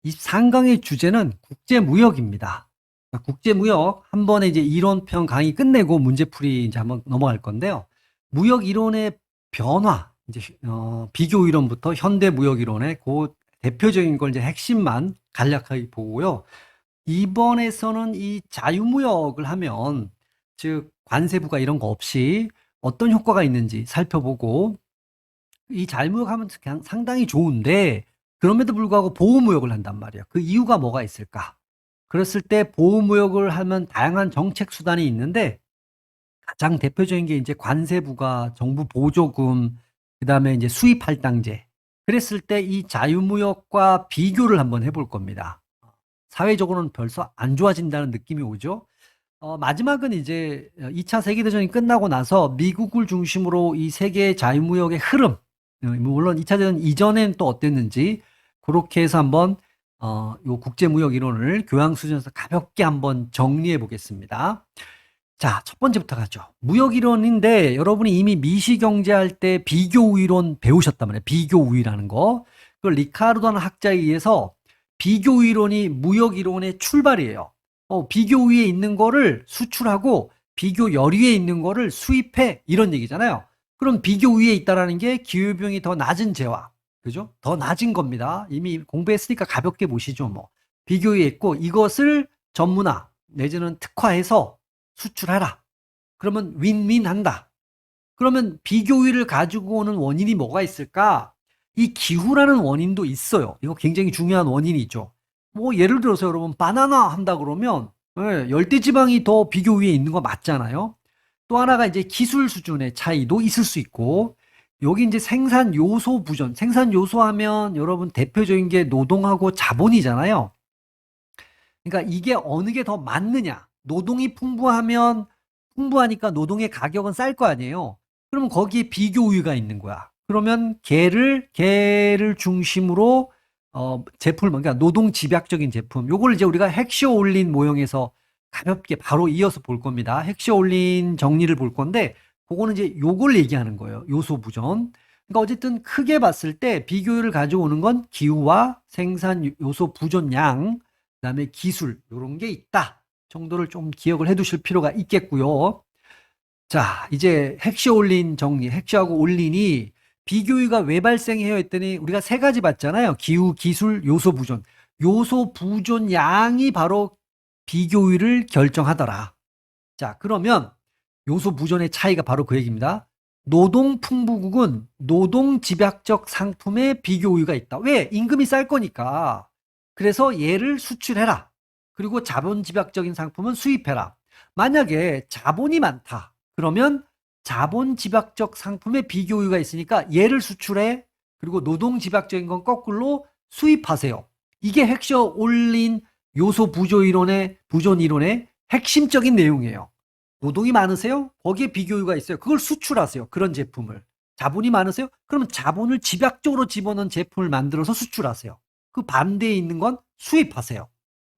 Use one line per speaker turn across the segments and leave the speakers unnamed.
23강의 주제는 국제무역입니다. 국제무역 한 번에 이제 이론편 강의 끝내고 문제풀이 이제 한번 넘어갈 건데요. 무역 이론의 변화, 이제 비교 이론부터 현대 무역 이론의 그 대표적인 걸 이제 핵심만 간략하게 보고요. 이번에서는 이 자유무역을 하면 즉 관세부가 이런 거 없이 어떤 효과가 있는지 살펴보고 이 자유무역하면 그냥 상당히 좋은데 그럼에도 불구하고 보호무역을 한단 말이에요. 그 이유가 뭐가 있을까? 그랬을 때 보호무역을 하면 다양한 정책 수단이 있는데 가장 대표적인 게 이제 관세부가 정부 보조금, 그다음에 이제 수입 할당제. 그랬을 때 이 자유무역과 비교를 한번 해볼 겁니다. 사회적으로는 벌써 안 좋아진다는 느낌이 오죠. 마지막은 이제 2차 세계대전이 끝나고 나서 미국을 중심으로 이 세계 자유무역의 흐름, 물론 2차 대전 이전엔 또 어땠는지 그렇게 해서 한번 요 국제무역 이론을 교양 수준에서 가볍게 한번 정리해 보겠습니다. 자, 첫 번째부터 가죠. 무역 이론인데 여러분이 이미 미시경제 할 때 비교 우위론 배우셨단 말이에요. 비교 우위라는 거. 그 리카르도라는 학자에 의해서 비교 우위론이 무역 이론의 출발이에요. 비교 우위에 있는 거를 수출하고 비교 열위에 있는 거를 수입해 이런 얘기잖아요. 그럼 비교 우위에 있다라는 게 기후비용이 더 낮은 재화, 그죠? 더 낮은 겁니다. 이미 공부했으니까 가볍게 보시죠. 뭐 비교 우위에 있고 이것을 전문화 내지는 특화해서 수출하라. 그러면 윈윈한다. 그러면 비교 우위를 가지고 오는 원인이 뭐가 있을까? 이 기후라는 원인도 있어요. 이거 굉장히 중요한 원인이죠. 뭐 예를 들어서 여러분 바나나 한다 그러면 열대지방이 더 비교 위에 있는 거 맞잖아요. 또 하나가 이제 기술 수준의 차이도 있을 수 있고 여기 이제 생산 요소 부전, 생산 요소 하면 여러분 대표적인 게 노동하고 자본이잖아요. 그러니까 이게 어느 게 더 맞느냐? 노동이 풍부하니까 노동의 가격은 쌀 거 아니에요. 그러면 거기에 비교 우위가 있는 거야. 그러면 개를 중심으로 제품을 그러니까 노동 집약적인 제품. 요걸 이제 우리가 핵시어 올린 모형에서 가볍게 바로 이어서 볼 겁니다. 핵시어 올린 정리를 볼 건데 그거는 이제 요걸 얘기하는 거예요. 요소 부전. 그러니까 어쨌든 크게 봤을 때 비교율을 가져오는 건 기후와 생산 요소 부전량, 그다음에 기술 요런 게 있다 정도를 좀 기억을 해 두실 필요가 있겠고요. 자, 이제 핵시 올린 정리, 핵시하고 올린이 비교유가 왜 발생해요 했더니 우리가 세 가지 봤잖아요. 기후, 기술, 요소 부존. 요소 부존 양이 바로 비교율을 결정하더라. 자, 그러면 요소 부존의 차이가 바로 그 얘기입니다. 노동 풍부국은 노동 집약적 상품에 비교 우위가 있다. 왜? 임금이 쌀 거니까. 그래서 얘를 수출해라. 그리고 자본 집약적인 상품은 수입해라. 만약에 자본이 많다. 그러면 자본 집약적 상품에 비교 우위가 있으니까 얘를 수출해. 그리고 노동 집약적인 건 거꾸로 수입하세요. 이게 핵심 올린 요소 부존 이론의 핵심적인 내용이에요. 노동이 많으세요? 거기에 비교유가 있어요. 그걸 수출하세요. 그런 제품을. 자본이 많으세요? 그러면 자본을 집약적으로 집어넣은 제품을 만들어서 수출하세요. 그 반대에 있는 건 수입하세요.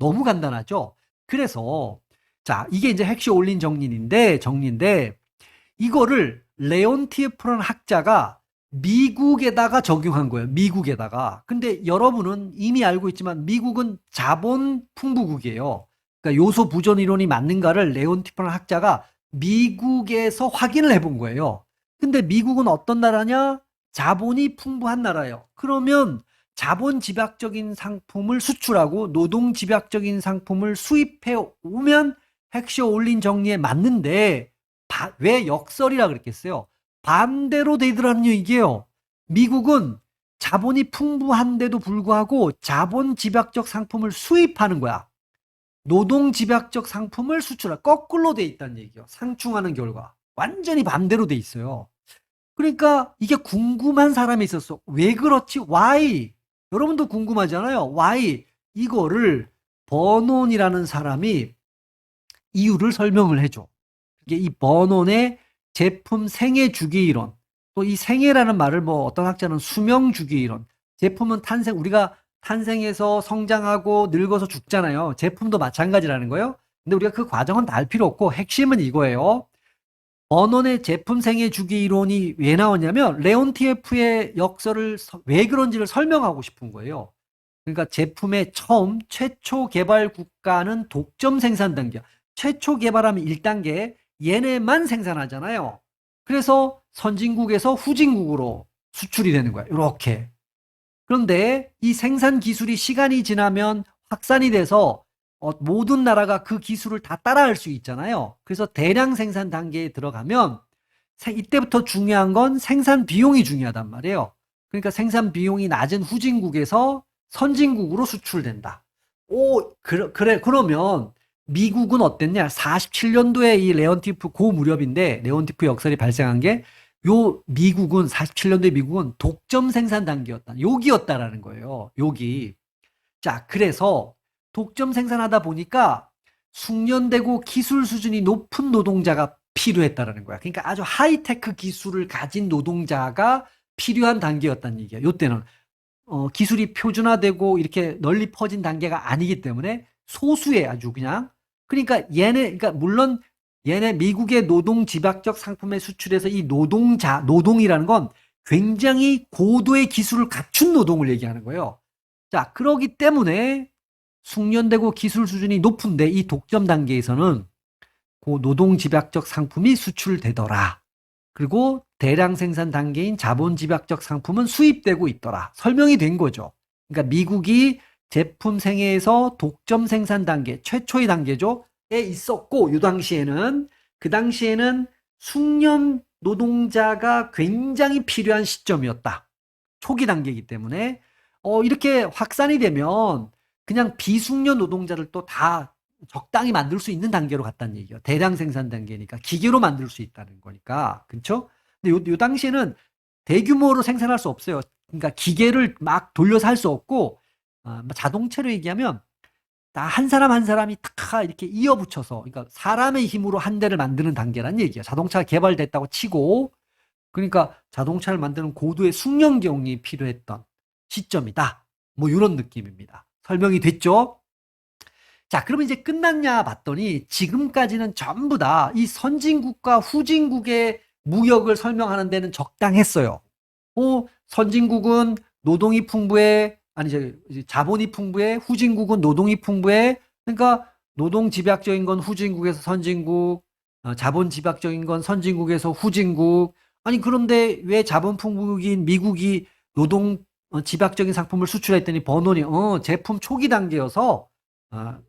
너무 간단하죠? 그래서 자, 이게 이제 핵심 올린 정리인데 이거를 레온티에프라는 학자가 미국에다가 적용한 거예요. 미국에다가. 근데 여러분은 이미 알고 있지만 미국은 자본 풍부국이에요. 그러니까 요소 부존 이론이 맞는가를 레온티프라는 학자가 미국에서 확인을 해본 거예요. 근데 미국은 어떤 나라냐? 자본이 풍부한 나라예요. 그러면 자본 집약적인 상품을 수출하고 노동 집약적인 상품을 수입해 오면 핵시 올린 정리에 맞는데 왜 역설이라 그랬겠어요? 반대로 되더라는 얘기예요. 미국은 자본이 풍부한데도 불구하고 자본 집약적 상품을 수입하는 거야. 노동 집약적 상품을 수출할 거꾸로 돼 있다는 얘기예요. 상충하는 결과. 완전히 반대로 돼 있어요. 그러니까 이게 궁금한 사람이 있었어. 왜 그렇지? Why? 여러분도 궁금하잖아요. Why? 이거를 버논이라는 사람이 이유를 설명을 해줘. 이게 이 버논의 제품 생애 주기 이론, 또 이 생애라는 말을 뭐 어떤 학자는 수명 주기 이론, 제품은 우리가 탄생해서 성장하고 늙어서 죽잖아요. 제품도 마찬가지라는 거예요. 근데 우리가 그 과정은 다 알 필요 없고 핵심은 이거예요. 버논의 제품 생애 주기 이론이 왜 나왔냐면 레온티에프의 역설을 왜 그런지를 설명하고 싶은 거예요. 그러니까 제품의 처음 최초 개발 국가는 독점 생산 단계. 최초 개발하면 1단계 얘네만 생산하잖아요. 그래서 선진국에서 후진국으로 수출이 되는 거야. 이렇게. 그런데 이 생산 기술이 시간이 지나면 확산이 돼서 모든 나라가 그 기술을 다 따라할 수 있잖아요. 그래서 대량 생산 단계에 들어가면 이때부터 중요한 건 생산 비용이 중요하단 말이에요. 그러니까 생산 비용이 낮은 후진국에서 선진국으로 수출된다. 그래. 그러면 미국은 어땠냐? 47년도에 이 레온티프 고 무렵인데 레온티프 역설이 발생한 게 요 미국은 47년도에 미국은 독점 생산 단계였다. 여기였다라는 거예요. 여기. 자, 그래서 독점 생산하다 보니까 숙련되고 기술 수준이 높은 노동자가 필요했다라는 거야. 그러니까 아주 하이테크 기술을 가진 노동자가 필요한 단계였다는 얘기야. 요때는 기술이 표준화되고 이렇게 널리 퍼진 단계가 아니기 때문에 소수의 아주 그냥 그러니까 그러니까 물론 얘네 미국의 노동 집약적 상품의 수출에서 이 노동이라는 건 굉장히 고도의 기술을 갖춘 노동을 얘기하는 거예요. 자, 그러기 때문에 숙련되고 기술 수준이 높은데 이 독점 단계에서는 그 노동 집약적 상품이 수출되더라. 그리고 대량 생산 단계인 자본 집약적 상품은 수입되고 있더라. 설명이 된 거죠. 그러니까 미국이 제품 생애에서 독점 생산 단계, 최초의 단계죠. 에 있었고, 그 당시에는 숙련 노동자가 굉장히 필요한 시점이었다. 초기 단계이기 때문에, 이렇게 확산이 되면 그냥 비숙련 노동자들도 다 적당히 만들 수 있는 단계로 갔다는 얘기예요. 대량 생산 단계니까 기계로 만들 수 있다는 거니까. 그렇죠? 근데 요 당시에는 대규모로 생산할 수 없어요. 그러니까 기계를 막 돌려서 할 수 없고 자동차로 얘기하면 다 한 사람 한 사람이 다 이렇게 이어붙여서 그러니까 사람의 힘으로 한 대를 만드는 단계란 얘기예요. 자동차가 개발됐다고 치고 그러니까 자동차를 만드는 고도의 숙련 경이 필요했던 시점이다. 뭐 이런 느낌입니다. 설명이 됐죠? 자, 그러면 이제 끝났냐 봤더니 지금까지는 전부 다 이 선진국과 후진국의 무역을 설명하는 데는 적당했어요. 선진국은 노동이 풍부해, 아니, 이제 자본이 풍부해, 후진국은 노동이 풍부해. 그러니까 노동 집약적인 건 후진국에서 선진국, 자본 집약적인 건 선진국에서 후진국. 아니, 그런데 왜 자본 풍부국인 미국이 노동 집약적인 상품을 수출했더니 번원이 제품 초기 단계여서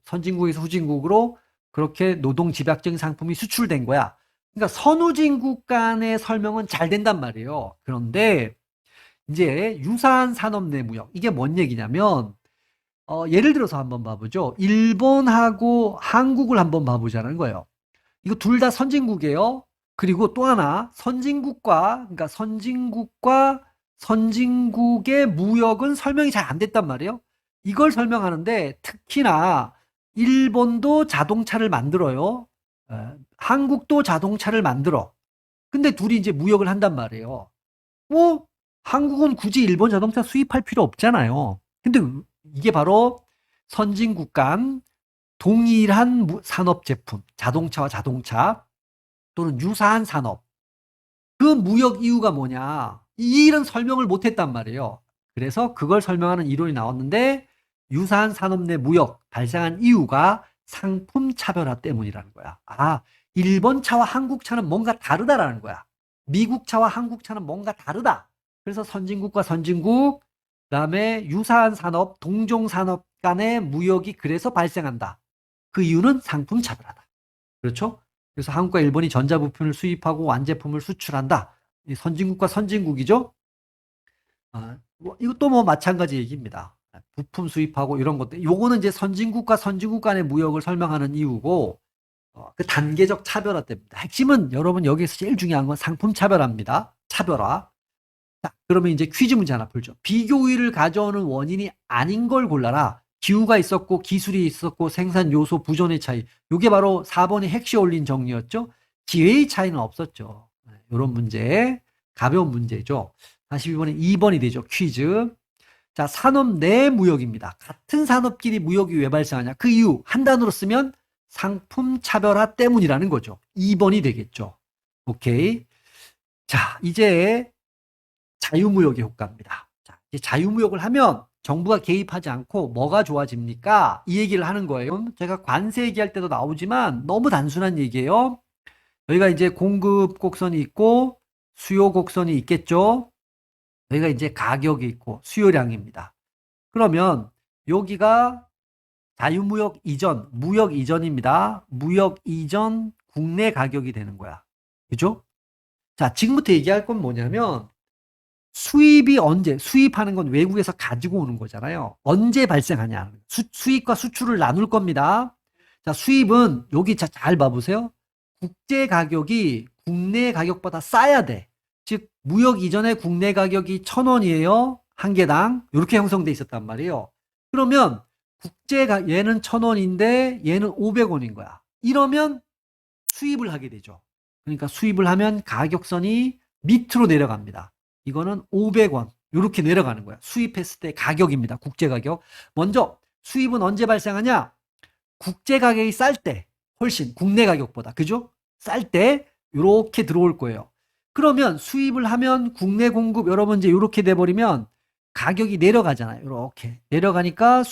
선진국에서 후진국으로 그렇게 노동 집약적인 상품이 수출된 거야. 그러니까 선후진국 간의 설명은 잘 된단 말이에요. 그런데 이제 유사한 산업 내 무역 이게 뭔 얘기냐면 예를 들어서 한번 봐보죠. 일본하고 한국을 한번 봐보자는 거예요. 이거 둘 다 선진국이에요. 그리고 또 하나 그러니까 선진국과 선진국의 무역은 설명이 잘 안 됐단 말이에요. 이걸 설명하는데 특히나 일본도 자동차를 만들어요. 한국도 자동차를 만들어. 근데 둘이 이제 무역을 한단 말이에요. 한국은 굳이 일본 자동차 수입할 필요 없잖아요. 근데 이게 바로 선진국 간 동일한 산업 제품, 자동차와 자동차 또는 유사한 산업. 그 무역 이유가 뭐냐? 이 일은 설명을 못 했단 말이에요. 그래서 그걸 설명하는 이론이 나왔는데 유사한 산업 내 무역 발생한 이유가 상품 차별화 때문이라는 거야. 일본 차와 한국 차는 뭔가 다르다라는 거야. 미국 차와 한국 차는 뭔가 다르다. 그래서 선진국과 선진국, 그다음에 유사한 산업, 동종 산업 간의 무역이 그래서 발생한다. 그 이유는 상품 차별화다. 그렇죠? 그래서 한국과 일본이 전자부품을 수입하고 완제품을 수출한다. 선진국과 선진국이죠. 이것도 뭐 마찬가지 얘기입니다. 부품 수입하고 이런 것들. 요거는 이제 선진국과 선진국 간의 무역을 설명하는 이유고, 그 단계적 차별화 때문입니다. 핵심은 여러분 여기서 제일 중요한 건 상품 차별화입니다. 차별화. 자, 그러면 이제 퀴즈 문제 하나 풀죠. 비교 우위를 가져오는 원인이 아닌 걸 골라라. 기후가 있었고 기술이 있었고 생산 요소 부존의 차이. 이게 바로 4번이 핵시 올린 정리였죠. 기회의 차이는 없었죠. 이런 문제. 가벼운 문제죠. 42번에 2번이 되죠. 퀴즈. 자, 산업 내 무역입니다. 같은 산업끼리 무역이 왜 발생하냐? 그 이유 한 단어로 쓰면 상품 차별화 때문이라는 거죠. 2번이 되겠죠. 오케이. 자, 이제 자유무역의 효과입니다. 자, 이제 자유무역을 하면 정부가 개입하지 않고 뭐가 좋아집니까? 이 얘기를 하는 거예요. 제가 관세 얘기할 때도 나오지만 너무 단순한 얘기예요. 여기가 이제 공급 곡선이 있고 수요 곡선이 있겠죠. 여기가 이제 가격이 있고 수요량입니다. 그러면 여기가 자유무역 이전, 무역 이전입니다. 무역 이전 국내 가격이 되는 거야. 그죠? 자, 지금부터 얘기할 건 뭐냐면 수입이 언제, 수입하는 건 외국에서 가지고 오는 거잖아요. 언제 발생하냐. 수입과 수출을 나눌 겁니다. 자, 수입은 여기 잘 봐보세요. 국제 가격이 국내 가격보다 싸야 돼. 즉, 무역 이전에 국내 가격이 1,000원이에요. 한 개당. 이렇게 형성돼 있었단 말이에요. 그러면 얘는 1,000원인데 얘는 500원인 거야. 이러면 수입을 하게 되죠. 그러니까 수입을 하면 가격선이 밑으로 내려갑니다. 이거는 500원. 이렇게 내려가는 거야. 수입했을 때 가격입니다. 국제 가격. 먼저 수입은 언제 발생하냐? 국제 가격이 쌀 때, 훨씬 국내 가격보다. 그죠? 쌀 때 이렇게 들어올 거예요. 그러면 수입을 하면 국내 공급 여러분 이제 이렇게 돼 버리면 가격이 내려가잖아요. 이렇게 내려가니까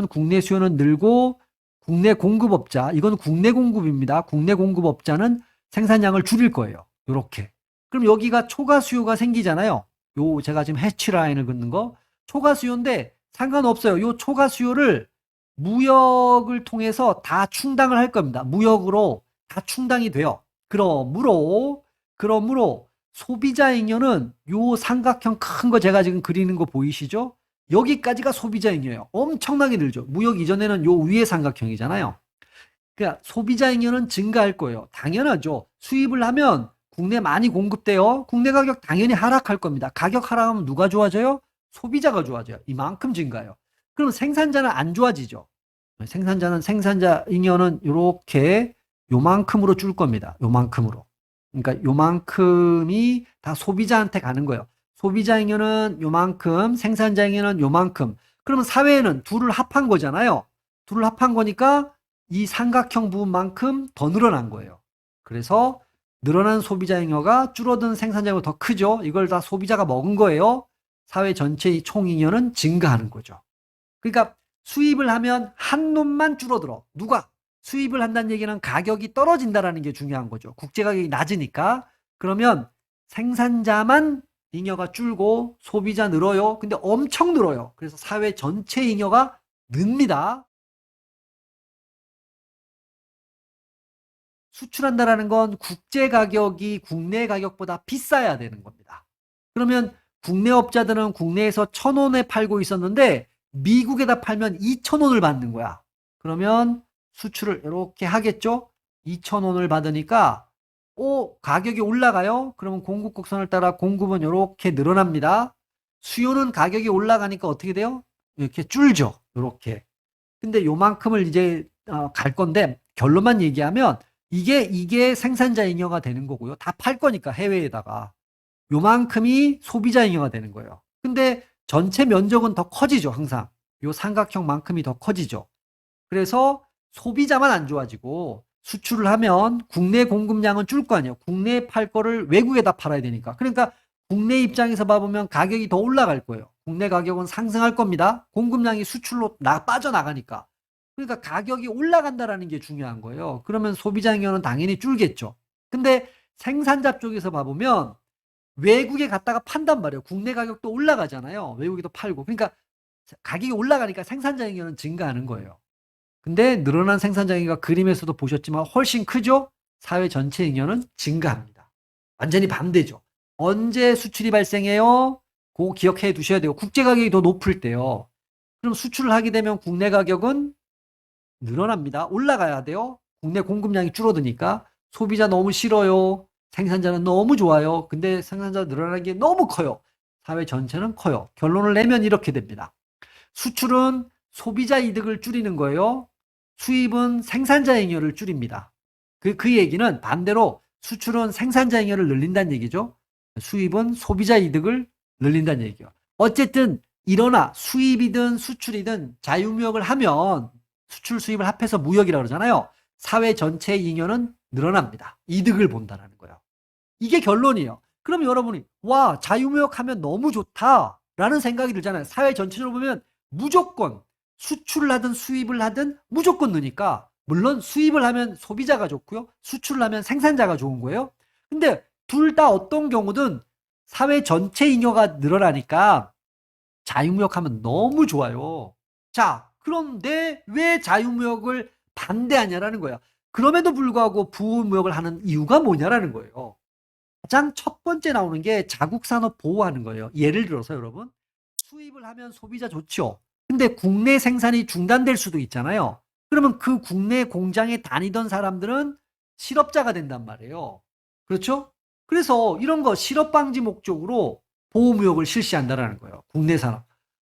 국내 수요는 늘고 국내 공급업자, 이건 국내 공급입니다. 국내 공급업자는 생산량을 줄일 거예요. 이렇게. 그럼 여기가 초과 수요가 생기잖아요. 요 제가 지금 해치라인을 긋는 거 초과 수요인데 상관없어요. 요 초과 수요를 무역을 통해서 다 충당을 할 겁니다. 무역으로 다 충당이 돼요. 그러므로 소비자 잉여는 요 삼각형 큰 거 제가 지금 그리는 거 보이시죠? 여기까지가 소비자 잉여예요. 엄청나게 늘죠. 무역 이전에는 요 위에 삼각형이잖아요. 그러니까 소비자 잉여는 증가할 거예요. 당연하죠. 수입을 하면 국내 많이 공급돼요. 국내 가격 당연히 하락할 겁니다. 가격 하락하면 누가 좋아져요? 소비자가 좋아져요. 이만큼 증가해요. 그럼 생산자는 안 좋아지죠. 생산자 잉여는 이렇게 요만큼으로 줄 겁니다. 요만큼으로. 그러니까 요만큼이 다 소비자한테 가는 거예요. 소비자 잉여는 요만큼, 생산자 잉여는 요만큼. 그러면 사회에는 둘을 합한 거잖아요. 둘을 합한 거니까 이 삼각형 부분만큼 더 늘어난 거예요. 그래서 늘어난 소비자 잉여가 줄어든 생산자 잉여가 더 크죠. 이걸 다 소비자가 먹은 거예요. 사회 전체의 총 잉여는 증가하는 거죠. 그러니까 수입을 하면 한 놈만 줄어들어. 누가? 수입을 한다는 얘기는 가격이 떨어진다는 게 중요한 거죠. 국제 가격이 낮으니까. 그러면 생산자만 잉여가 줄고 소비자 늘어요. 근데 엄청 늘어요. 그래서 사회 전체 잉여가 늡니다. 수출한다라는 건 국제 가격이 국내 가격보다 비싸야 되는 겁니다. 그러면 국내 업자들은 국내에서 1,000원에 팔고 있었는데 미국에다 팔면 2,000원을 받는 거야. 그러면 수출을 이렇게 하겠죠? 2,000원을 받으니까 가격이 올라가요? 그러면 공급 곡선을 따라 공급은 이렇게 늘어납니다. 수요는 가격이 올라가니까 어떻게 돼요? 이렇게 줄죠. 이렇게. 근데 요만큼을 이제 갈 건데 결론만 얘기하면 이게 생산자 잉여가 되는 거고요. 다 팔 거니까 해외에다가. 요만큼이 소비자 잉여가 되는 거예요. 근데 전체 면적은 더 커지죠, 항상. 요 삼각형만큼이 더 커지죠. 그래서 소비자만 안 좋아지고 수출을 하면 국내 공급량은 줄 거 아니에요. 국내에 팔 거를 외국에다 팔아야 되니까. 그러니까 국내 입장에서 봐보면 가격이 더 올라갈 거예요. 국내 가격은 상승할 겁니다. 공급량이 수출로 빠져나가니까. 그러니까 가격이 올라간다라는 게 중요한 거예요. 그러면 소비자 잉여는 당연히 줄겠죠. 근데 생산자 쪽에서 봐보면 외국에 갔다가 판단 말이에요. 국내 가격도 올라가잖아요. 외국에도 팔고. 그러니까 가격이 올라가니까 생산자 잉여는 증가하는 거예요. 근데 늘어난 생산자 잉여가 그림에서도 보셨지만 훨씬 크죠? 사회 전체 잉여는 증가합니다. 완전히 반대죠. 언제 수출이 발생해요? 그거 기억해 두셔야 돼요. 국제 가격이 더 높을 때요. 그럼 수출을 하게 되면 국내 가격은 늘어납니다. 올라가야 돼요. 국내 공급량이 줄어드니까. 소비자 너무 싫어요. 생산자는 너무 좋아요. 근데 생산자 늘어나는 게 너무 커요. 사회 전체는 커요. 결론을 내면 이렇게 됩니다. 수출은 소비자 이득을 줄이는 거예요. 수입은 생산자 잉여를 줄입니다. 그 얘기는 반대로 수출은 생산자 잉여를 늘린다는 얘기죠. 수입은 소비자 이득을 늘린다는 얘기예요. 어쨌든 일어나 수입이든 수출이든 자유무역을 하면 수출 수입을 합해서 무역이라고 그러잖아요. 사회 전체의 잉여는 늘어납니다. 이득을 본다는 거예요. 이게 결론이에요. 그럼 여러분이 자유무역하면 너무 좋다라는 생각이 들잖아요. 사회 전체적으로 보면 무조건 수출을 하든 수입을 하든 무조건 넣으니까, 물론 수입을 하면 소비자가 좋고요. 수출을 하면 생산자가 좋은 거예요. 근데 둘 다 어떤 경우든 사회 전체 잉여가 늘어나니까 자유무역 하면 너무 좋아요. 자, 그런데 왜 자유무역을 반대하냐라는 거야. 그럼에도 불구하고 부무역을 하는 이유가 뭐냐라는 거예요. 가장 첫 번째 나오는 게 자국 산업 보호하는 거예요. 예를 들어서 여러분, 수입을 하면 소비자 좋죠. 근데 국내 생산이 중단될 수도 있잖아요. 그러면 그 국내 공장에 다니던 사람들은 실업자가 된단 말이에요. 그렇죠? 그래서 이런 거 실업 방지 목적으로 보호무역을 실시한다라는 거예요. 국내 산업.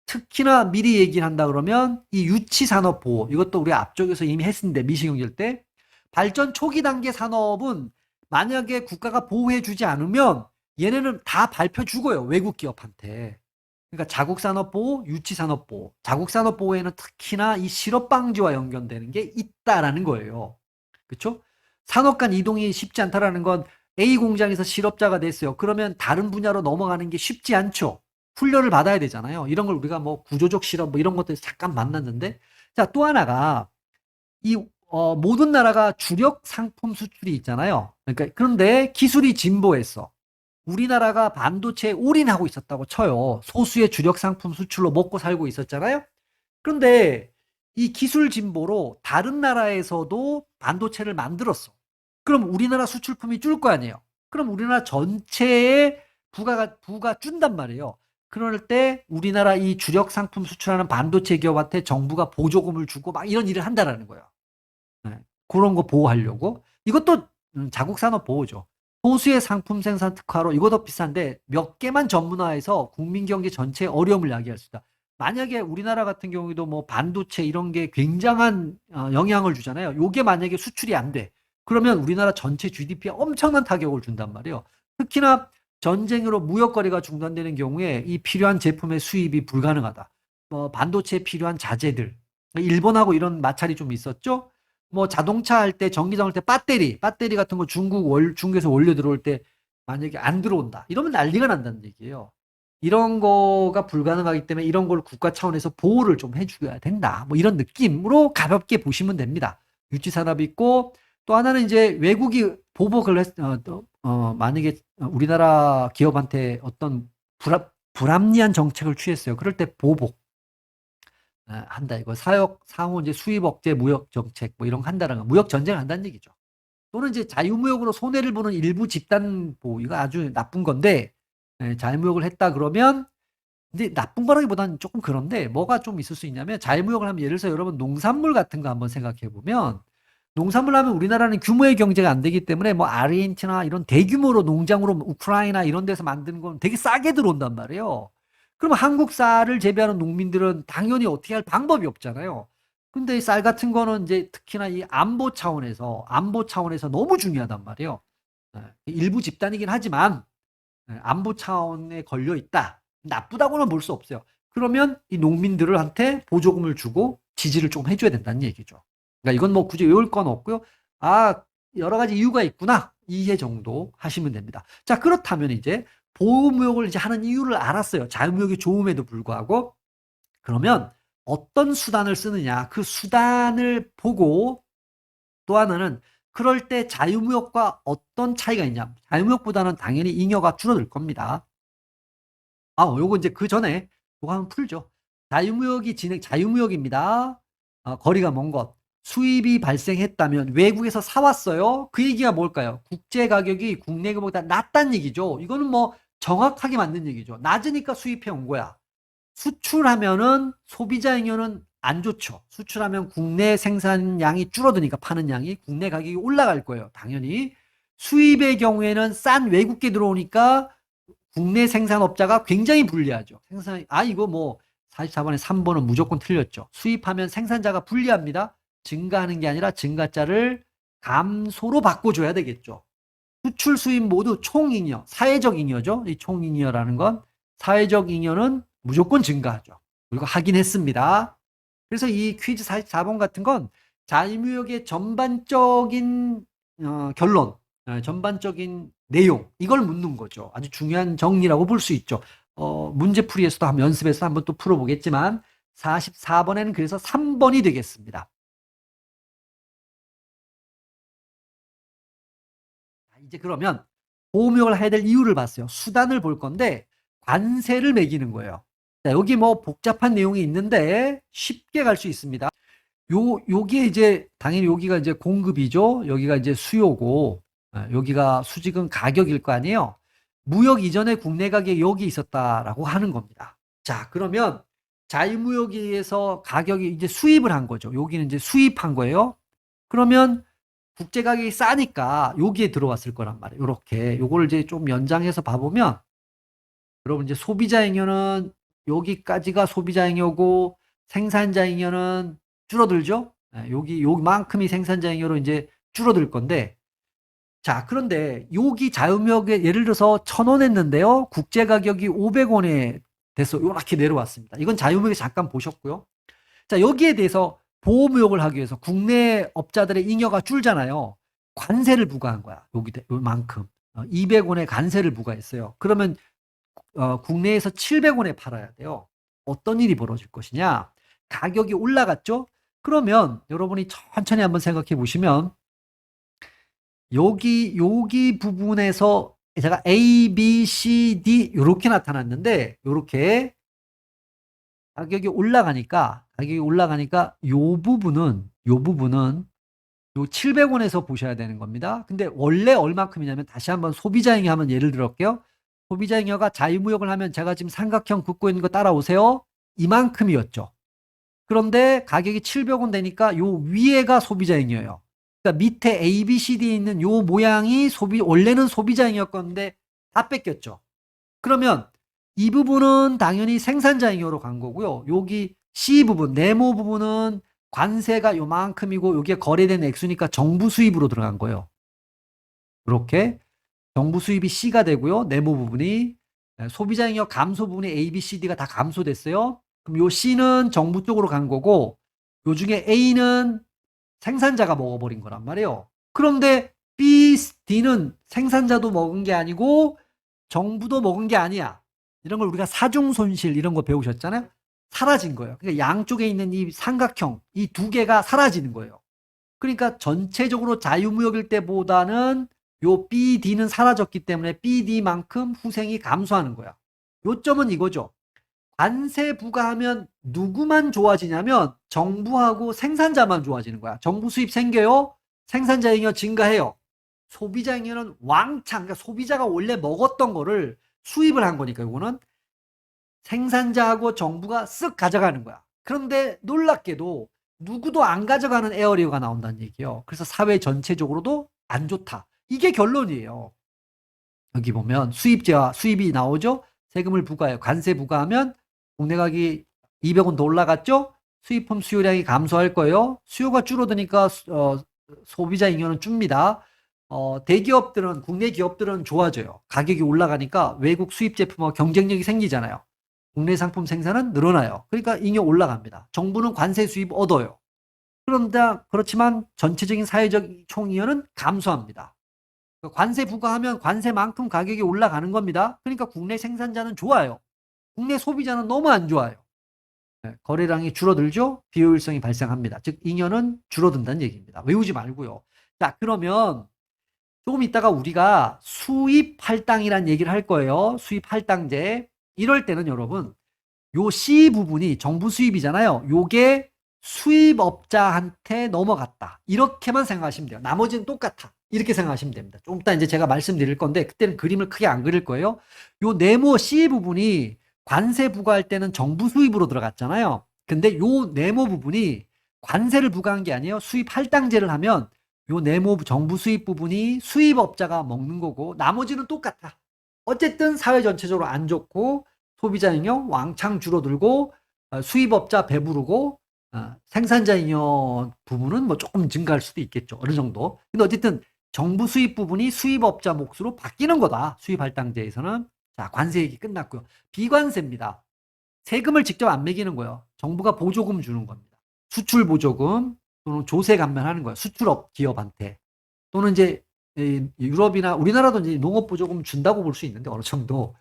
특히나 미리 얘기를 한다 그러면 이 유치 산업 보호, 이것도 우리 앞쪽에서 이미 했는데, 미시경제일 때 발전 초기 단계 산업은 만약에 국가가 보호해 주지 않으면 얘네는 다 밟혀 죽어요. 외국 기업한테. 그러니까 자국 산업 보호, 유치 산업 보호. 자국 산업 보호에는 특히나 이 실업 방지와 연결되는 게 있다라는 거예요. 그렇죠? 산업 간 이동이 쉽지 않다라는 건, A 공장에서 실업자가 됐어요. 그러면 다른 분야로 넘어가는 게 쉽지 않죠. 훈련을 받아야 되잖아요. 이런 걸 우리가 뭐 구조적 실업 뭐 이런 것들 잠깐 만났는데, 자, 또 하나가 이 모든 나라가 주력 상품 수출이 있잖아요. 그러니까 그런데 기술이 진보했어. 우리나라가 반도체에 올인하고 있었다고 쳐요. 소수의 주력 상품 수출로 먹고 살고 있었잖아요. 그런데 이 기술 진보로 다른 나라에서도 반도체를 만들었어. 그럼 우리나라 수출품이 줄 거 아니에요. 그럼 우리나라 전체에 부가 준단 말이에요. 그럴 때 우리나라 이 주력 상품 수출하는 반도체 기업한테 정부가 보조금을 주고 막 이런 일을 한다라는 거예요. 네. 그런 거 보호하려고. 이것도 자국 산업 보호죠. 소수의 상품 생산 특화로, 이것도 비싼데 몇 개만 전문화해서 국민 경제 전체의 어려움을 야기할 수 있다. 만약에 우리나라 같은 경우에도 뭐 반도체 이런 게 굉장한 영향을 주잖아요. 요게 만약에 수출이 안 돼. 그러면 우리나라 전체 GDP에 엄청난 타격을 준단 말이에요. 특히나 전쟁으로 무역 거래가 중단되는 경우에 이 필요한 제품의 수입이 불가능하다. 반도체에 필요한 자재들. 일본하고 이런 마찰이 좀 있었죠. 뭐 자동차 할 때, 전기장 할 때 배터리 같은 거 중국에서 원료 들어올 때 만약에 안 들어온다. 이러면 난리가 난다는 얘기예요. 이런 거가 불가능하기 때문에 이런 걸 국가 차원에서 보호를 좀 해줘야 된다. 뭐 이런 느낌으로 가볍게 보시면 됩니다. 유치산업이 있고, 또 하나는 이제 외국이 보복을 만약에 우리나라 기업한테 어떤 불합리한 정책을 취했어요. 그럴 때 보복. 한다. 이거 상호 이제 수입 억제 무역 정책 뭐 이런 거 한다는 거. 무역 전쟁을 한다는 얘기죠. 또는 이제 자유무역으로 손해를 보는 일부 집단 보호, 이거 아주 나쁜 건데, 자유무역을 했다 그러면, 근데 나쁜 거라기보다는 조금 그런데 뭐가 좀 있을 수 있냐면, 자유무역을 하면 예를 들어서 여러분 농산물 같은 거 한번 생각해 보면, 농산물 하면 우리나라는 규모의 경제가 안 되기 때문에 뭐 아르헨티나 이런 대규모로 농장으로 우크라이나 이런 데서 만드는 건 되게 싸게 들어온단 말이에요. 그럼 한국 쌀을 재배하는 농민들은 당연히 어떻게 할 방법이 없잖아요. 근데 이 쌀 같은 거는 이제 특히나 이 안보 차원에서 너무 중요하단 말이에요. 일부 집단이긴 하지만 안보 차원에 걸려 있다. 나쁘다고는 볼 수 없어요. 그러면 이 농민들한테 보조금을 주고 지지를 좀 해줘야 된다는 얘기죠. 그러니까 이건 뭐 굳이 외울 건 없고요. 아, 여러 가지 이유가 있구나. 이해 정도 하시면 됩니다. 자, 그렇다면 이제 보호무역을 이제 하는 이유를 알았어요. 자유무역이 좋음에도 불구하고. 그러면 어떤 수단을 쓰느냐. 그 수단을 보고, 또 하나는 그럴 때 자유무역과 어떤 차이가 있냐. 자유무역보다는 당연히 잉여가 줄어들 겁니다. 요거 이제 그 전에 그거 한번 풀죠. 자유무역입니다. 거리가 먼 것. 수입이 발생했다면 외국에서 사왔어요. 그 얘기가 뭘까요? 국제 가격이 국내 가격보다 낮다는 얘기죠. 이거는 뭐 정확하게 맞는 얘기죠. 낮으니까 수입해 온 거야. 수출하면은 소비자 잉여는 안 좋죠. 수출하면 국내 생산량이 줄어드니까, 파는 양이, 국내 가격이 올라갈 거예요. 당연히. 수입의 경우에는 싼 외국계 들어오니까 국내 생산업자가 굉장히 불리하죠. 이거 뭐 44번에 3번은 무조건 틀렸죠. 수입하면 생산자가 불리합니다. 증가하는 게 아니라 증가자를 감소로 바꿔줘야 되겠죠. 수출 수입 모두 총잉여, 사회적 잉여죠. 이 총잉여라는 건, 사회적 잉여는 무조건 증가하죠. 그리고 확인했습니다. 그래서 이 퀴즈 44번 같은 건 자유무역의 전반적인 결론, 전반적인 내용, 이걸 묻는 거죠. 아주 중요한 정리라고 볼 수 있죠. 문제풀이에서도 연습해서 한번 또 풀어보겠지만, 44번에는 그래서 3번이 되겠습니다. 이제 그러면 보호무역을 해야 될 이유를 봤어요. 수단을 볼 건데 관세를 매기는 거예요. 자, 여기 뭐 복잡한 내용이 있는데 쉽게 갈 수 있습니다. 요게 이제 당연히 여기가 이제 공급이죠. 여기가 이제 수요고, 여기가 수지금 가격일 거 아니에요. 무역 이전에 국내 가격이 여기 있었다라고 하는 겁니다. 자, 그러면 자유무역에 의해서 가격이 이제 수입을 한 거죠. 여기는 이제 수입한 거예요. 그러면 국제 가격이 싸니까 여기에 들어왔을 거란 말이에요. 요렇게 요거를 이제 좀 연장해서 봐보면 여러분 이제 소비자 잉여는 여기까지가 소비자 잉여고 생산자 잉여는 줄어들죠. 여기 요만큼이 생산자 잉여로 이제 줄어들 건데, 자, 그런데 여기 자유무역에 예를 들어서 1,000원 했는데요. 국제 가격이 500원에 돼서 이렇게 내려왔습니다. 이건 자유무역에 잠깐 보셨고요. 자, 여기에 대해서 보호무역을 하기 위해서 국내 업자들의 잉여가 줄잖아요. 관세를 부과한 거야. 요만큼. 200원의 관세를 부과했어요. 그러면 국내에서 700원에 팔아야 돼요. 어떤 일이 벌어질 것이냐? 가격이 올라갔죠? 그러면 여러분이 천천히 한번 생각해 보시면 여기 부분에서 제가 A, B, C, D 이렇게 나타났는데 이렇게 가격이 올라가니까 요 부분은 요 700원에서 보셔야 되는 겁니다. 근데 원래 얼마큼이냐면 다시 한번 소비자잉여 하면 예를 들었게요. 소비자잉여가 자유무역을 하면 제가 지금 삼각형 긋고 있는 거 따라오세요. 이만큼이었죠. 그런데 가격이 700원 되니까 요 위에가 소비자잉여예요. 그러니까 밑에 A, B, C, D에 있는 요 모양이 원래는 소비자잉여였건데 다 뺏겼죠. 그러면 이 부분은 당연히 생산자잉여로 간 거고요. 여기 C 부분, 네모 부분은 관세가 요만큼이고 여기에 거래된 액수니까 정부 수입으로 들어간 거예요. 이렇게 정부 수입이 C가 되고요. 네모 부분이 소비자잉여 감소 부분이 A, B, C, D가 다 감소됐어요. 그럼 요 C는 정부 쪽으로 간 거고 요 중에 A는 생산자가 먹어버린 거란 말이에요. 그런데 B, D는 생산자도 먹은 게 아니고 정부도 먹은 게 아니야. 이런 걸 우리가 사중손실 이런 거 배우셨잖아요. 사라진 거예요. 그러니까 양쪽에 있는 이 삼각형 이 두 개가 사라지는 거예요. 그러니까 전체적으로 자유무역일 때보다는 요 BD는 사라졌기 때문에 BD만큼 후생이 감소하는 거야. 요점은 이거죠. 관세 부과하면 누구만 좋아지냐면 정부하고 생산자만 좋아지는 거야. 정부 수입 생겨요. 생산자 잉여 증가해요. 소비자 잉여는 왕창, 그러니까 소비자가 원래 먹었던 거를 수입을 한 거니까 이거는 생산자하고 정부가 쓱 가져가는 거야. 그런데 놀랍게도 누구도 안 가져가는 에어리어가 나온다는 얘기예요. 그래서 사회 전체적으로도 안 좋다. 이게 결론이에요. 여기 보면 수입제와 수입이 나오죠. 세금을 부과해요. 관세 부과하면 국내 가격이 200원 더 올라갔죠. 수입품 수요량이 감소할 거예요. 수요가 줄어드니까 소비자 잉여는 줍니다. 대기업들은 국내 기업들은 좋아져요. 가격이 올라가니까 외국 수입 제품과 경쟁력이 생기잖아요. 국내 상품 생산은 늘어나요. 그러니까 잉여 올라갑니다. 정부는 관세 수입 얻어요. 그렇지만 전체적인 사회적 총이익은 감소합니다. 관세 부과하면 관세만큼 가격이 올라가는 겁니다. 그러니까 국내 생산자는 좋아요. 국내 소비자는 너무 안 좋아요. 거래량이 줄어들죠. 비효율성이 발생합니다. 즉 잉여는 줄어든다는 얘기입니다. 외우지 말고요. 자, 그러면 조금 있다가 우리가 수입 할당이란 얘기를 할 거예요. 수입 할당제. 이럴 때는 여러분 요 C 부분이 정부 수입이잖아요. 요게 수입업자한테 넘어갔다. 이렇게만 생각하시면 돼요. 나머지는 똑같아. 이렇게 생각하시면 됩니다. 좀 이따 이제 제가 말씀드릴 건데 그때는 그림을 크게 안 그릴 거예요. 요 네모 C 부분이 관세 부과할 때는 정부 수입으로 들어갔잖아요. 근데 요 네모 부분이 관세를 부과한 게 아니에요. 수입 할당제를 하면 요 네모 정부 수입 부분이 수입업자가 먹는 거고 나머지는 똑같아. 어쨌든 사회 전체적으로 안 좋고 소비자 잉여 왕창 줄어들고 수입업자 배부르고 생산자 잉여 부분은 뭐 조금 증가할 수도 있겠죠. 어느 정도. 근데 어쨌든 정부 수입 부분이 수입업자 몫으로 바뀌는 거다. 수입 할당제에서는. 자, 관세 얘기 끝났고요. 비관세입니다. 세금을 직접 안 매기는 거예요. 정부가 보조금 주는 겁니다. 수출 보조금 또는 조세 감면하는 거예요. 수출업 기업한테. 또는 이제 유럽이나 우리나라도 이제 농업 보조금 준다고 볼 수 있는데 어느 정도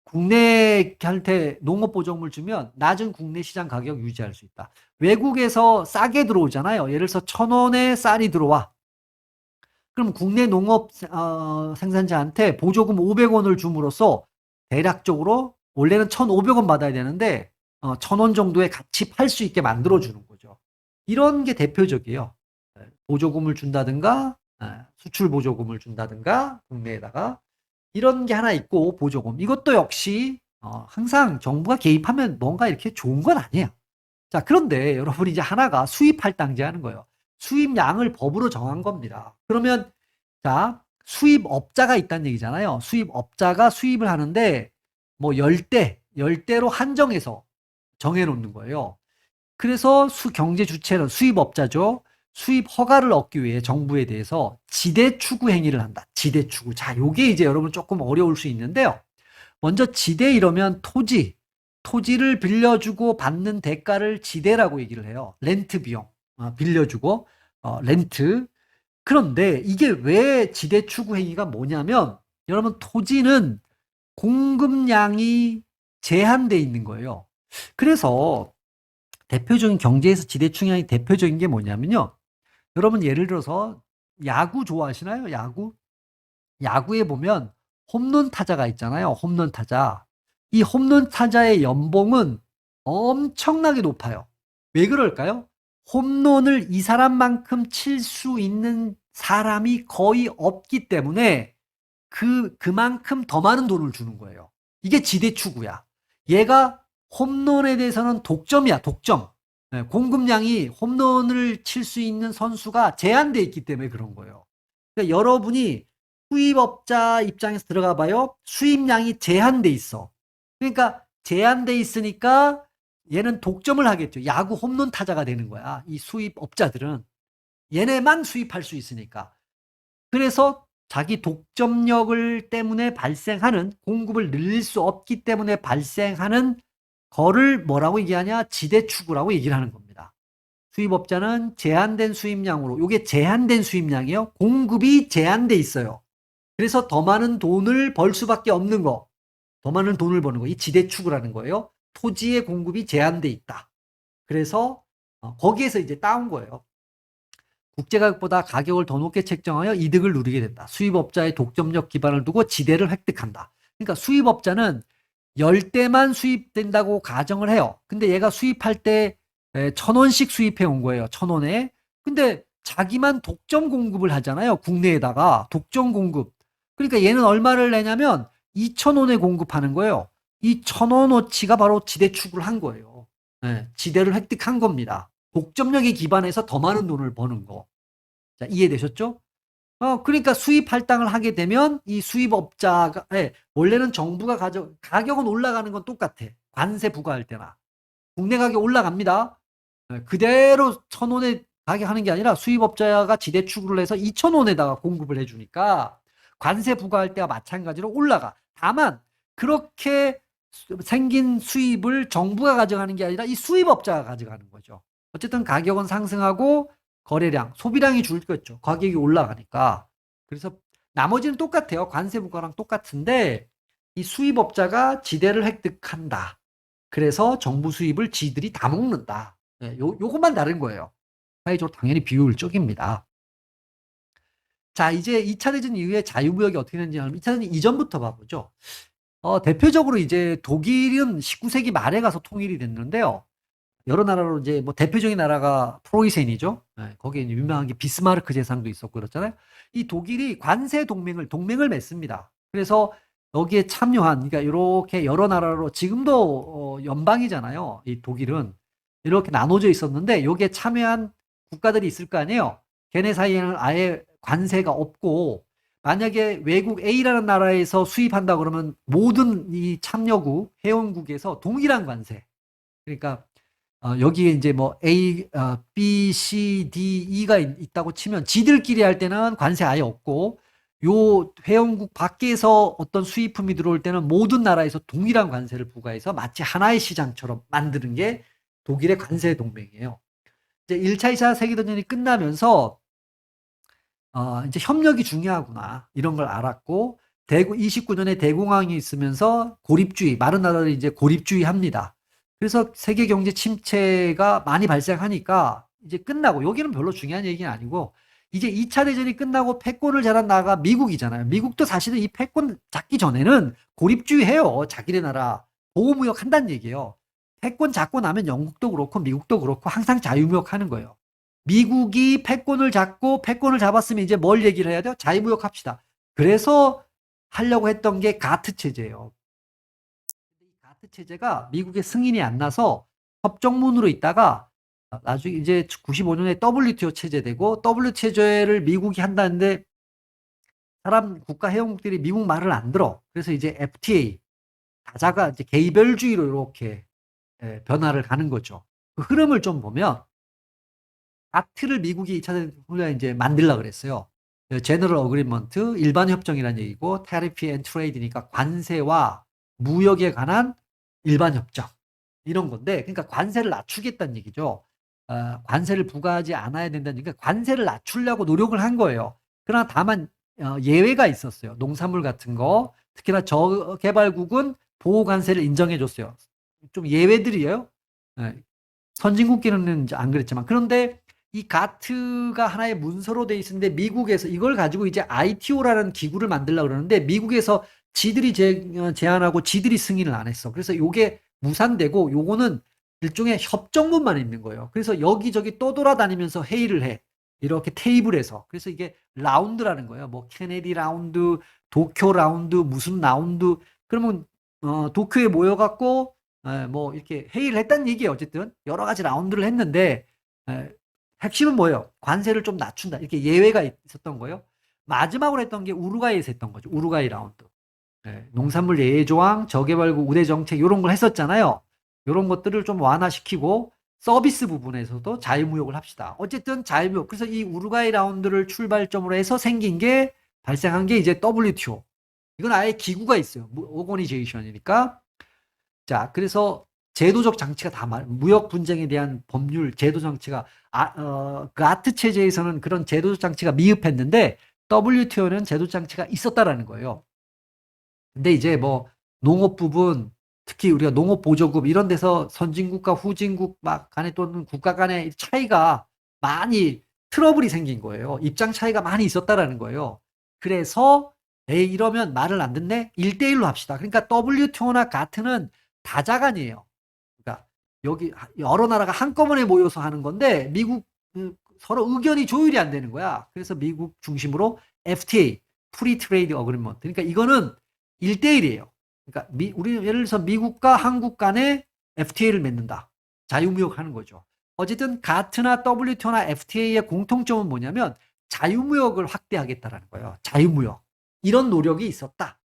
국내한테 농업보조금을 주면 낮은 국내 시장 가격 유지할 수 있다. 외국에서 싸게 들어오잖아요. 예를 들어서 1,000원에 쌀이 들어와. 그럼 국내 농업 생산자한테 보조금 500원을 줌으로써 대략적으로 원래는 1,500원 받아야 되는데 1,000원 정도에 같이 팔 수 있게 만들어주는 거죠. 이런 게 대표적이에요. 보조금을 준다든가 수출 보조금을 준다든가 국내에다가 이런 게 하나 있고 보조금. 이것도 역시 항상 정부가 개입하면 뭔가 이렇게 좋은 건 아니에요. 자, 그런데 여러분이 이제 하나가 수입 할당제하는 거예요. 수입량을 법으로 정한 겁니다. 그러면 자, 수입업자가 있다는 얘기잖아요. 수입업자가 수입을 하는데 뭐 열대로 한정해서 정해놓는 거예요. 그래서 경제 주체는 수입업자죠. 수입 허가를 얻기 위해 정부에 대해서 지대 추구 행위를 한다. 지대 추구. 자, 요게 이제 여러분 조금 어려울 수 있는데요. 먼저 지대 이러면 토지를 빌려주고 받는 대가를 지대라고 얘기를 해요. 렌트 비용. 빌려주고 렌트. 그런데 이게 왜 지대 추구 행위가 뭐냐면 여러분 토지는 공급량이 제한돼 있는 거예요. 그래서 대표적인 경제에서 지대 추구 행위 대표적인 게 뭐냐면요. 여러분 예를 들어서 야구 좋아하시나요? 야구? 야구에 보면 홈런 타자가 있잖아요. 홈런 타자. 이 홈런 타자의 연봉은 엄청나게 높아요. 왜 그럴까요? 홈런을 이 사람만큼 칠 수 있는 사람이 거의 없기 때문에 그만큼 더 많은 돈을 주는 거예요. 이게 지대 추구야. 얘가 홈런에 대해서는 독점이야, 독점. 공급량이 홈런을 칠 수 있는 선수가 제한되어 있기 때문에 그런 거예요. 그러니까 여러분이 수입업자 입장에서 들어가 봐요. 수입량이 제한돼 있어. 그러니까 제한돼 있으니까 얘는 독점을 하겠죠. 야구 홈런 타자가 되는 거야. 이 수입업자들은 얘네만 수입할 수 있으니까. 그래서 자기 독점력을 때문에 발생하는 공급을 늘릴 수 없기 때문에 발생하는 거를 뭐라고 얘기하냐? 지대추구라고 얘기를 하는 겁니다. 수입업자는 제한된 수입량으로, 이게 제한된 수입량이에요. 공급이 제한돼 있어요. 그래서 더 많은 돈을 벌 수밖에 없는 거. 더 많은 돈을 버는 거. 이 지대추구라는 거예요. 토지의 공급이 제한돼 있다. 그래서 거기에서 이제 따온 거예요. 국제가격보다 가격을 더 높게 책정하여 이득을 누리게 된다. 수입업자의 독점력 기반을 두고 지대를 획득한다. 그러니까 수입업자는 10대만 수입된다고 가정을 해요. 근데 얘가 수입할 때 1,000원씩 수입해 온 거예요. 1,000원에. 근데 자기만 독점 공급을 하잖아요. 국내에다가 독점 공급. 그러니까 얘는 얼마를 내냐면 2,000원에 공급하는 거예요. 이 1,000원어치가 바로 지대 추구를 한 거예요. 지대를 획득한 겁니다. 독점력에 기반해서 더 많은 돈을 버는 거. 자, 이해되셨죠? 그러니까 수입 할당을 하게 되면 이 수입업자가, 원래는 정부가 가격은 올라가는 건 똑같아. 관세 부과할 때나. 국내 가격 올라갑니다. 그대로 1,000원에 가격 하는 게 아니라 수입업자가 지대 추구를 해서 2,000원에다가 공급을 해주니까 관세 부과할 때와 마찬가지로 올라가. 다만, 그렇게 생긴 수입을 정부가 가져가는 게 아니라 이 수입업자가 가져가는 거죠. 어쨌든 가격은 상승하고 거래량, 소비량이 줄겠죠. 가격이 올라가니까. 그래서 나머지는 똑같아요. 관세 부과랑 똑같은데 이 수입업자가 지대를 획득한다. 그래서 정부 수입을 지들이 다 먹는다. 요것만 다른 거예요. 사회적으로 당연히 비효율적입니다. 자, 이제 2차 대전 이후에 자유무역이 어떻게 되는지 하면 2차 대전 이전부터 봐보죠. 대표적으로 이제 독일은 19세기 말에 가서 통일이 됐는데요. 여러 나라로 이제 뭐 대표적인 나라가 프로이센이죠. 거기에 유명한 게 비스마르크 제상도 있었고 그렇잖아요. 이 독일이 관세 동맹을 맺습니다. 그래서 여기에 참여한, 그러니까 이렇게 여러 나라로 지금도 연방이잖아요. 이 독일은 이렇게 나눠져 있었는데 여기에 참여한 국가들이 있을 거 아니에요. 걔네 사이에는 아예 관세가 없고 만약에 외국 A라는 나라에서 수입한다 그러면 모든 이 참여국 회원국에서 동일한 관세. 그러니까 여기에 이제 뭐 A, B, C, D, E가 있다고 치면 지들끼리 할 때는 관세 아예 없고 요 회원국 밖에서 어떤 수입품이 들어올 때는 모든 나라에서 동일한 관세를 부과해서 마치 하나의 시장처럼 만드는 게 독일의 관세 동맹이에요. 이제 1차, 2차 세계대전이 끝나면서 이제 협력이 중요하구나 이런 걸 알았고 대구 29년에 대공황이 있으면서 고립주의, 많은 나라들이 이제 고립주의 합니다. 그래서 세계 경제 침체가 많이 발생하니까 이제 끝나고, 여기는 별로 중요한 얘기는 아니고, 이제 2차 대전이 끝나고 패권을 잡은 나라가 미국이잖아요. 미국도 사실은 이 패권 잡기 전에는 고립주의 해요. 자기네 나라 보호무역 한다는 얘기예요. 패권 잡고 나면 영국도 그렇고 미국도 그렇고 항상 자유무역 하는 거예요. 미국이 패권을 잡고 패권을 잡았으면 이제 뭘 얘기를 해야 돼요? 자유무역 합시다. 그래서 하려고 했던 게 가트 체제예요. 이 가트 체제가 미국의 승인이 안 나서 협정문으로 있다가 나중에 이제 95년에 WTO 체제되고, WTO 체제를 미국이 한다는데 사람 국가 회원국들이 미국 말을 안 들어. 그래서 이제 FTA, 다자가 이제 개별주의로 이렇게 변화를 가는 거죠. 그 흐름을 좀 보면 가트를 미국이 2차 대전에 이제 만들려고 그랬어요. 제너럴 어그리먼트, 일반 협정이라는 얘기고, 타리프 앤 트레이드니까 관세와 무역에 관한 일반 협정, 이런 건데, 그러니까 관세를 낮추겠다는 얘기죠. 관세를 부과하지 않아야 된다는 얘기가, 관세를 낮추려고 노력을 한 거예요. 그러나 다만 예외가 있었어요. 농산물 같은 거, 특히나 저개발국은 보호 관세를 인정해 줬어요. 좀 예외들이에요. 예, 선진국끼리는 이제 안 그랬지만. 그런데 이 가트가 하나의 문서로 돼 있었는데, 미국에서 이걸 가지고 이제 ITO라는 기구를 만들려고 그러는데, 미국에서 지들이 제안하고 지들이 승인을 안 했어. 그래서 요게 무산되고, 요거는 일종의 협정문만 있는 거예요. 그래서 여기저기 떠돌아다니면서 회의를 해. 이렇게 테이블에서. 그래서 이게 라운드라는 거예요. 뭐 케네디 라운드, 도쿄 라운드, 무슨 라운드. 그러면 도쿄에 모여갖고 뭐 이렇게 회의를 했다는 얘기예요. 어쨌든 여러 가지 라운드를 했는데, 핵심은 뭐예요? 관세를 좀 낮춘다. 이렇게 예외가 있었던 거예요. 마지막으로 했던 게 우루과이에서 했던 거죠. 우루과이 라운드. 농산물 예외 조항, 저개발국 우대 정책, 이런 걸 했었잖아요. 이런 것들을 좀 완화시키고 서비스 부분에서도 자유무역을 합시다. 어쨌든 자유무역. 그래서 이 우루과이 라운드를 출발점으로 해서 생긴 게, 발생한 게 이제 WTO. 이건 아예 기구가 있어요. 오거니제이션이니까. 자, 그래서 제도적 장치가 다 무역 분쟁에 대한 법률, 제도 장치가 그 아트 체제에서는 그런 제도적 장치가 미흡했는데, WTO는 제도 장치가 있었다라는 거예요. 근데 이제 뭐 농업 부분, 특히 우리가 농업 보조금 이런 데서 선진국과 후진국 막 간에, 또는 국가 간의 차이가 많이, 트러블이 생긴 거예요. 입장 차이가 많이 있었다라는 거예요. 그래서 에이, 이러면 말을 안 듣네? 1대1로 합시다. 그러니까 WTO나 가트는 다자간이에요. 그러니까 여기 여러 나라가 한꺼번에 모여서 하는 건데, 미국 서로 의견이 조율이 안 되는 거야. 그래서 미국 중심으로 FTA, 프리 트레이드 어그리먼트. 그러니까 이거는 1대1이에요. 그러니까 우리 예를 들어서 미국과 한국 간에 FTA를 맺는다. 자유무역 하는 거죠. 어쨌든 가트나 WTO나 FTA의 공통점은 뭐냐면 자유무역을 확대하겠다라는 거예요. 자유무역. 이런 노력이 있었다.